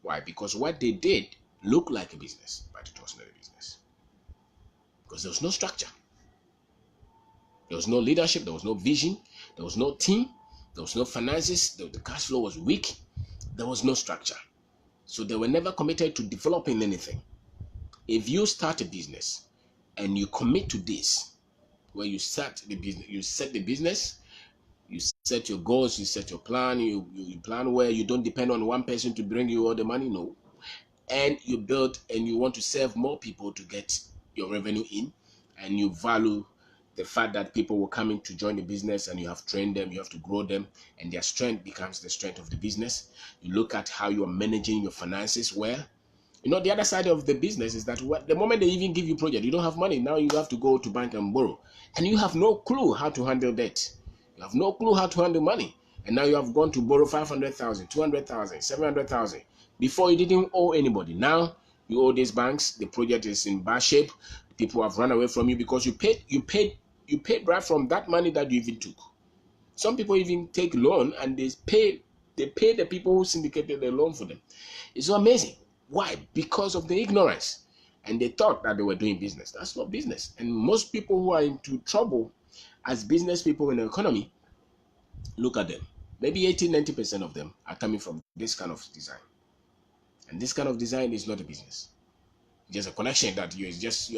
Why? Because what they did looked like a business, but it was not a business. Because there was no structure. There was no leadership. There was no vision. There was no team. There was no finances. The cash flow was weak. There was no structure. So they were never committed to developing anything. If you start a business and you commit to this, where you set the business, you set your goals, you set your plan, you plan where you don't depend on one person to bring you all the money, no. And you build and you want to serve more people to get your revenue in, and you value the fact that people will come in to join the business, and you have trained them, you have to grow them, and their strength becomes the strength of the business. You look at how you are managing your finances well. The other side of the business is that the moment they even give you project, you don't have money. Now you have to go to bank and borrow, and you have no clue how to handle debt. You have no clue how to handle money, and now you have gone to borrow 500,000, 200,000, 700,000 before you didn't owe anybody. Now you owe these banks. The project is in bad shape. People have run away from you because you paid right from that money that you even took. Some people even take loan and they pay the people who syndicated the loan for them. It's so amazing. Why? Because of the ignorance. And they thought that they were doing business. That's not business. And most people who are into trouble as business people in the economy, look at them. Maybe 80-90% of them are coming from this kind of design. And this kind of design is not a business. Just a connection that you are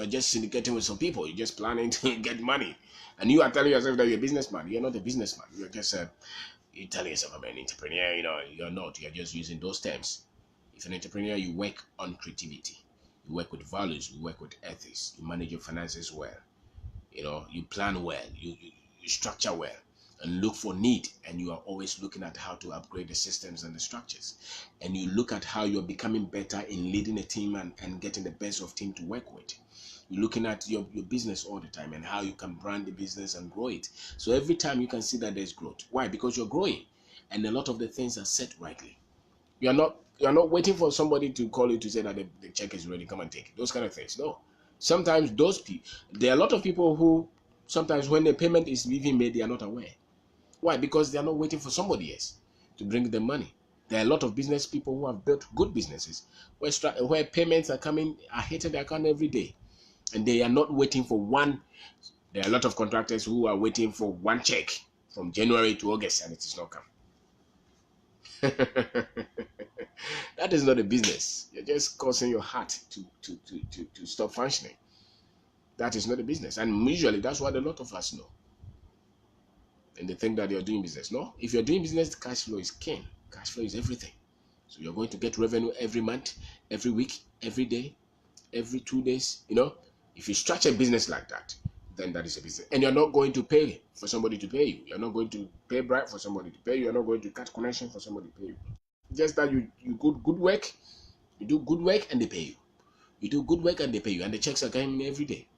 just syndicating with some people. You're just planning to get money, and you are telling yourself that you're a businessman. You're not a businessman. You're just you're telling yourself I'm an entrepreneur. You're not. You're just using those terms. If an entrepreneur, you work on creativity, you work with values, you work with ethics, you manage your finances well. You plan well, you structure well, and look for need, and you are always looking at how to upgrade the systems and the structures, and you look at how you're becoming better in leading a team and getting the best of team to work with. You're looking at your business all the time and how you can brand the business and grow it. So every time you can see that there's growth. Why? Because you're growing, and a lot of the things are set rightly. You're not waiting for somebody to call you to say that the check is ready, come and take it. Those kind of things. No. Sometimes those people, there are a lot of people who sometimes when the payment is even made, they are not aware. Why? Because they are not waiting for somebody else to bring them money. There are a lot of business people who have built good businesses where payments are coming, are hitting their account every day, and they are not waiting for one. There are a lot of contractors who are waiting for one check from January to August, and it is not come. That is not a business. You're just causing your heart to stop functioning. That is not a business. And usually that's what a lot of us know. And they think that you're doing business. No, if you're doing business, cash flow is king. Cash flow is everything. So you're going to get revenue every month, every week, every day, every 2 days. If you structure a business like that, then that is a business. And you're not going to pay for somebody to pay you. You're not going to pay bribe for somebody to pay you. You're not going to cut connection for somebody to pay you. Just that you good work, you do good work and they pay you. You do good work and they pay you, and the checks are coming every day.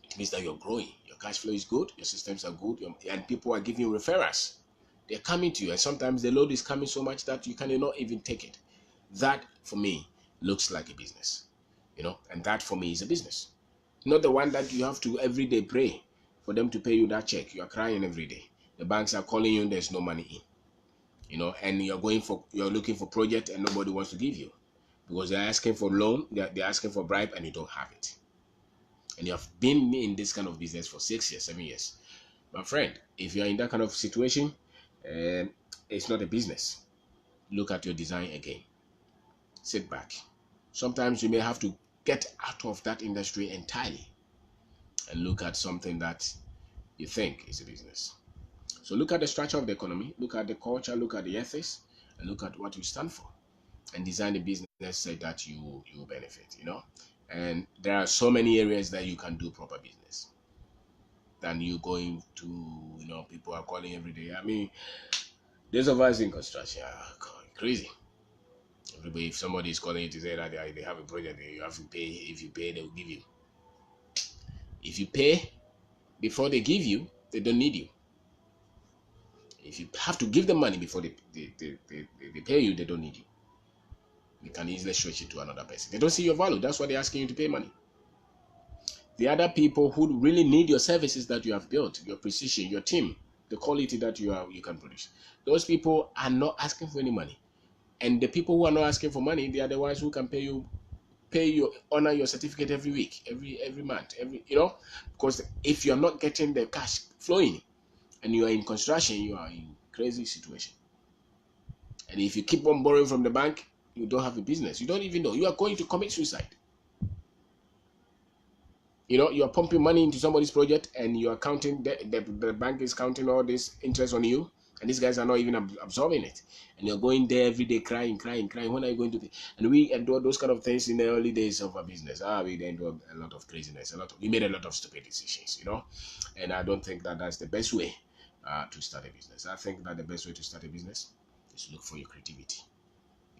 It means that you're growing. Your cash flow is good, your systems are good, and people are giving you referrals. They're coming to you, and sometimes the load is coming so much that you cannot even take it. That for me looks like a business, and that for me is a business. Not the one that you have to every day pray for them to pay you that check. You are crying every day. The banks are calling you, there's no money in. And you're looking for project and nobody wants to give you because they're asking for loan, they're asking for bribe, and you don't have it. And you have been in this kind of business for 6 years, 7 years. My friend, if you're in that kind of situation, it's not a business. Look at your design again. Sit back. Sometimes you may have to get out of that industry entirely and look at something that you think is a business. So look at the structure of the economy, look at the culture, look at the ethics, and look at what you stand for, and design a business so that you benefit. And there are so many areas that you can do proper business than you going to, people are calling every day. I mean, those of us in construction are crazy. Everybody, if somebody is calling you to say that they have a project, you have to pay. If you pay, they will give you. If you pay before they give you, they don't need you. If you have to give them money before they pay you, they don't need you. You can easily switch it to another person. They don't see your value. That's why they're asking you to pay money. The other people who really need your services that you have built, your precision, your team, the quality that you can produce, those people are not asking for any money. And the people who are not asking for money, they are the ones who can honor your certificate every week, every month, because if you're not getting the cash flowing and you are in construction, you are in crazy situation. And if you keep on borrowing from the bank, you don't have a business. You don't even know. You are going to commit suicide. You are pumping money into somebody's project and you are counting, the bank is counting all this interest on you, and these guys are not even absorbing it. And you're going there every day crying. When are you going to pay? And we do those kind of things in the early days of our business. We then do a lot of craziness. We made a lot of stupid decisions, and I don't think that that's the best way to start a business. I think that the best way to start a business is to look for your creativity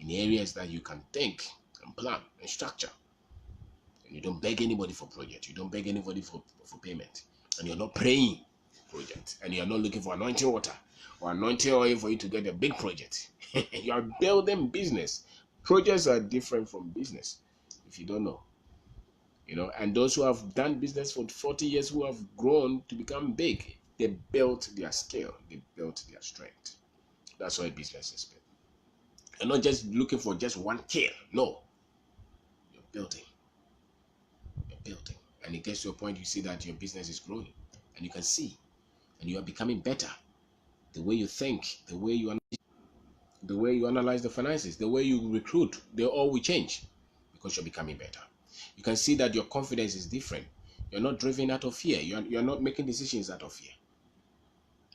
in areas that you can think and plan and structure. And you don't beg anybody for project. You don't beg anybody for payment. And you're not praying project. And you're not looking for anointing water or anointing oil for you to get a big project. You are building business. Projects are different from business, if you don't know. And those who have done business for 40 years, who have grown to become big, they built their skill. They built their strength. That's why business is built. You're not just looking for just one kill. No. You're building. And it gets to a point you see that your business is growing, and you can see, and you are becoming better. The way you think, the way you analyze the finances, the way you recruit, they all will change because you're becoming better. You can see that your confidence is different. You're not driven out of fear. You're not making decisions out of fear.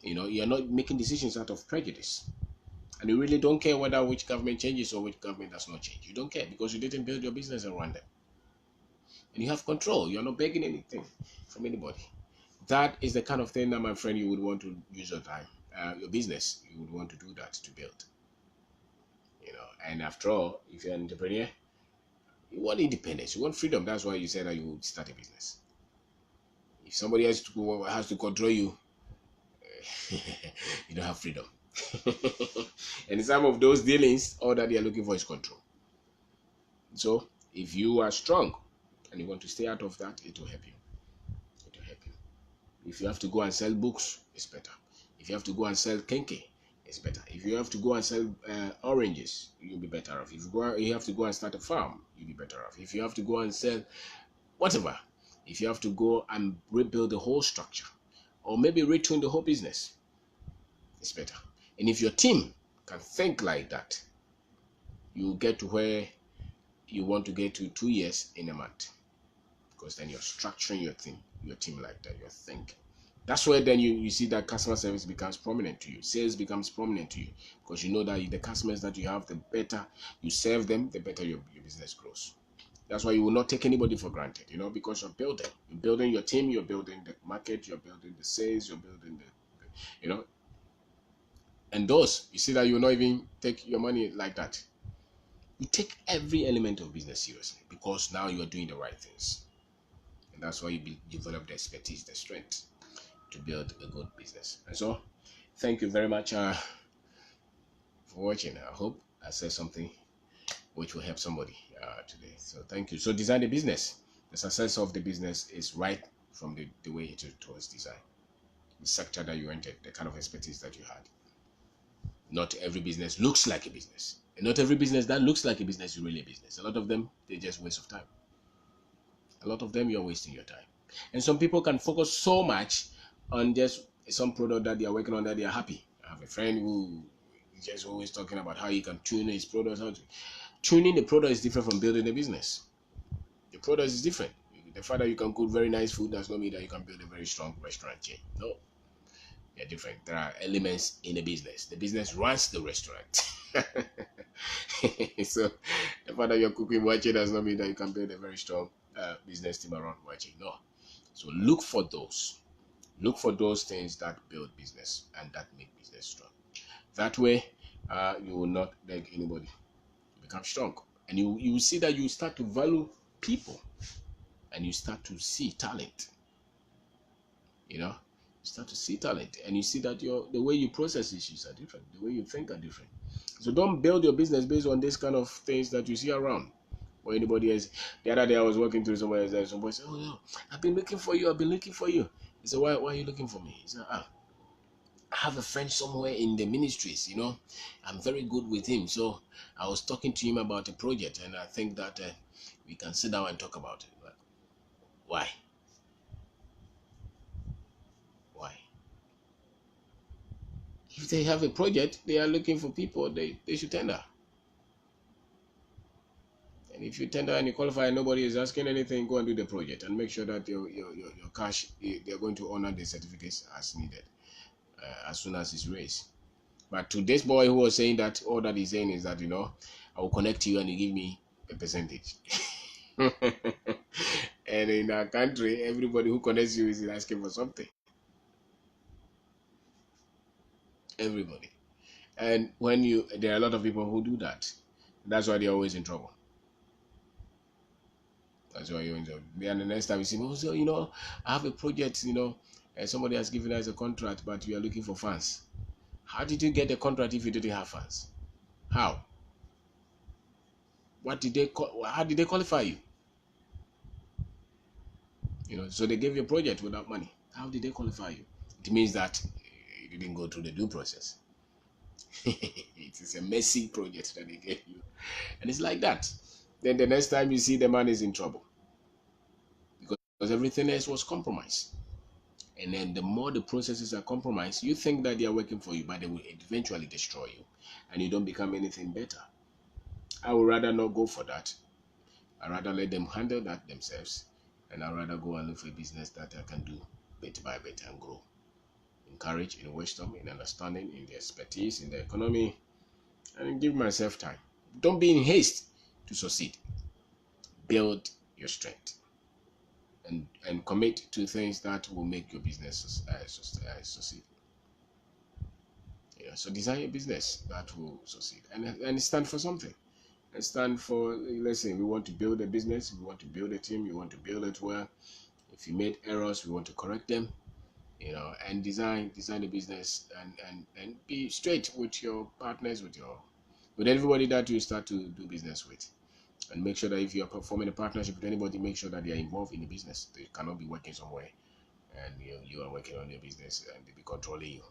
You're not making decisions out of prejudice. And you really don't care whether which government changes or which government does not change. You don't care because you didn't build your business around them. And you have control. You're not begging anything from anybody. That is the kind of thing that, my friend, you would want to use your time, your business. You would want to do that to build. And after all, if you're an entrepreneur, you want independence, you want freedom. That's why you said that you would start a business. If somebody has to control you, you don't have freedom. And some of those dealings, all that they are looking for is control. So if you are strong and you want to stay out of that, it will help you. It will help you. If you have to go and sell books, it's better. If you have to go and sell kenke, it's better. If you have to go and sell oranges, you'll be better off. If you have to go and start a farm, you'll be better off. If you have to go and sell whatever, if you have to go and rebuild the whole structure, or maybe retune the whole business, it's better. And if your team can think like that, you get to where you want to get to 2 years in a month, because then you're structuring your team like that. You're thinking. That's where then you see that customer service becomes prominent to you. Sales becomes prominent to you, because you know that the customers that you have, the better you serve them, the better your business grows. That's why you will not take anybody for granted, because you're building your team, you're building the market, you're building the sales, you're building and those, you see that you will not even take your money like that. You take every element of business seriously, because now you are doing the right things. And that's why you develop the expertise, the strength to build a good business. And so, thank you very much for watching. I hope I said something which will help somebody today. So thank you. So design the business. The success of the business is right from the way it was designed. The sector that you entered, the kind of expertise that you had. Not every business looks like a business. And not every business that looks like a business is really a business. A lot of them, they're just waste of time. A lot of them, you're wasting your time. And some people can focus so much on just some product that they are working on that they are happy. I have a friend who is just always talking about how he can tune his products. Tuning the product is different from building a business. The product is different. The fact that you can cook very nice food does not mean that you can build a very strong restaurant chain. No, they're different. There are elements in a business. The business runs the restaurant. So the fact that you're cooking wache does not mean that you can build a very strong business team around wache. No. So look for those. Look for those things that build business and that make business strong. That way, you will not beg anybody to become strong. And you will see that you start to value people, and you start to see talent. You start to see talent, and you see that the way you process issues are different, the way you think are different. So don't build your business based on this kind of things that you see around, or anybody else. The other day I was walking through somewhere, and somebody said, "Oh no, I've been looking for you. I've been looking for you." He said, "Why are you looking for me?" He said, I have a friend somewhere in the ministries. I'm very good with him. So I was talking to him about a project, and I think that we can sit down and talk about it." But why? Why? If they have a project, they are looking for people, they should tender. And if you tender and you qualify and nobody is asking anything, go and do the project and make sure that your cash, they're going to honor the certificates as needed as soon as it's raised. But to this boy who was saying that, all that he's saying is that, I will connect you and you give me a percentage. And in our country, everybody who connects you is asking for something. Everybody. And there are a lot of people who do that. That's why they're always in trouble. That's why you're in trouble. Then the next time you see, "Oh, so, I have a project, and somebody has given us a contract, but we are looking for funds." How did you get the contract if you didn't have funds? How? How did they qualify you? So they gave you a project without money. How did they qualify you? It means that you didn't go through the due process. It is a messy project that they gave you. And it's like that. Then the next time you see, the man is in trouble, because everything else was compromised. And then the more the processes are compromised, you think that they are working for you, but they will eventually destroy you, and you don't become anything better. I would rather not go for that. I'd rather let them handle that themselves, and I'd rather go and look for a business that I can do bit by bit and grow. In courage, in wisdom, in understanding, in the expertise, in the economy, and give myself time. Don't be in haste to succeed. Build your strength. and commit to things that will make your business succeed. So design a business that will succeed and stand for something. And stand for, let's say, we want to build a business, we want to build a team, we want to build it well. If you made errors, we want to correct them. And design a business and be straight with your partners, with everybody that you start to do business with. And make sure that if you're performing a partnership with anybody, make sure that they are involved in the business. They cannot be working somewhere and you are working on your business and they be controlling you.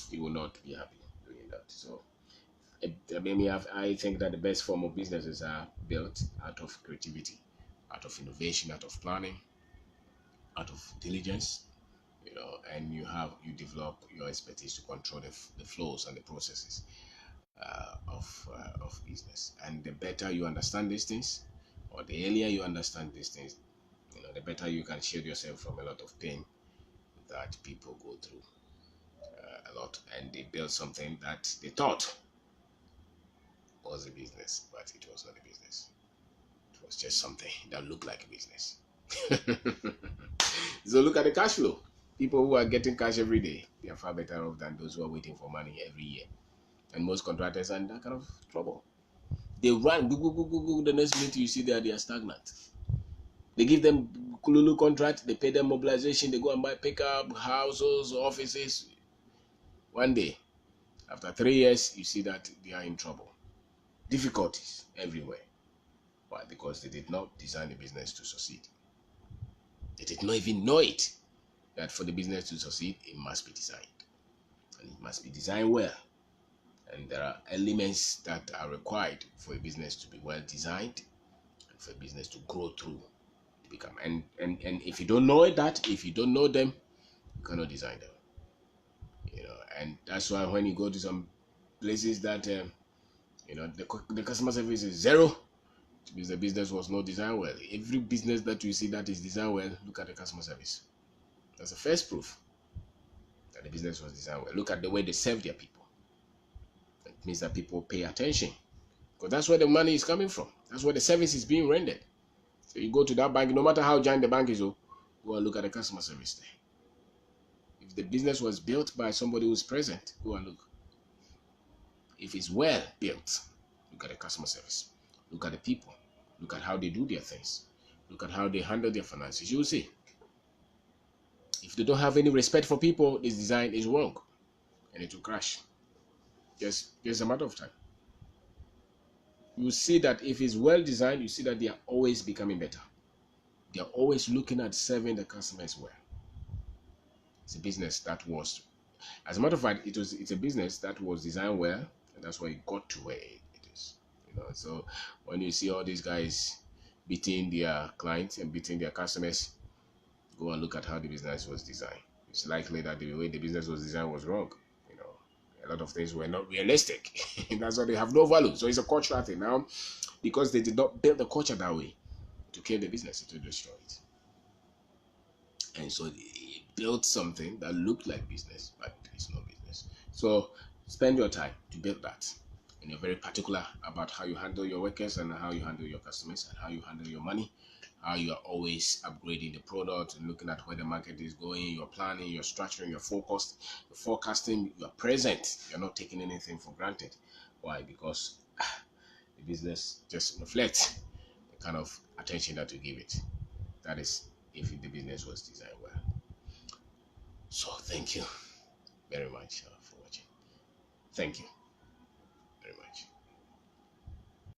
You will not be happy doing that. So I think that the best form of businesses are built out of creativity, out of innovation, out of planning, out of diligence, and you develop your expertise to control the flows and the processes of business. And the better you understand these things, or the earlier you understand these things, the better you can shield yourself from a lot of pain that people go through a lot, and they build something that they thought was a business, but it was not a business. It was just something that looked like a business. So look at the cash flow. People who are getting cash every day, they are far better off than those who are waiting for money every year. And most contractors are in that kind of trouble. They run, go. The next minute you see that they are stagnant. They give them Kululu contract, they pay them mobilization, they go and pick up houses, offices. One day, after 3 years, you see that they are in trouble. Difficulties everywhere. Why? Because they did not design the business to succeed. They did not even know it, that for the business to succeed, it must be designed. And it must be designed well. And there are elements that are required for a business to be well designed and for a business to grow through, to become. And if you don't know if you don't know them, you cannot design them. And that's why when you go to some places that the customer service is zero, because the business was not designed well. Every business that you see that is designed well, look at the customer service. That's the first proof that the business was designed well. Look at the way they serve their people. It means that people pay attention, because that's where the money is coming from. That's where the service is being rendered. So you go to that bank, no matter how giant the bank is, go and look at the customer service there. If the business was built by somebody who's present, go and look. If it's well built, look at the customer service. Look at the people. Look at how they do their things. Look at how they handle their finances. You'll see. If they don't have any respect for people, this design is wrong. And it will crash. Just a matter of time. You see that if it's well designed, you see that they are always becoming better. They are always looking at serving the customers well. It's a business that was, as a matter of fact, it's a business that was designed well, and that's why it got to where it is. So when you see all these guys beating their clients and beating their customers, go and look at how the business was designed. It's likely that the way the business was designed was wrong. A lot of things were not realistic. That's why they have no value. So it's a cultural thing now, because they did not build the culture that way to kill the business, to destroy it. And so they built something that looked like business, but it's not business. So spend your time to build that. And you're very particular about how you handle your workers and how you handle your customers and how you handle your money, how you are always upgrading the product and looking at where the market is going. You're planning, you're structuring, you're forecasting, you're present. You're not taking anything for granted. Why? Because the business just reflects the kind of attention that you give it. That is if the business was designed well. So thank you very much for watching. Thank you very much.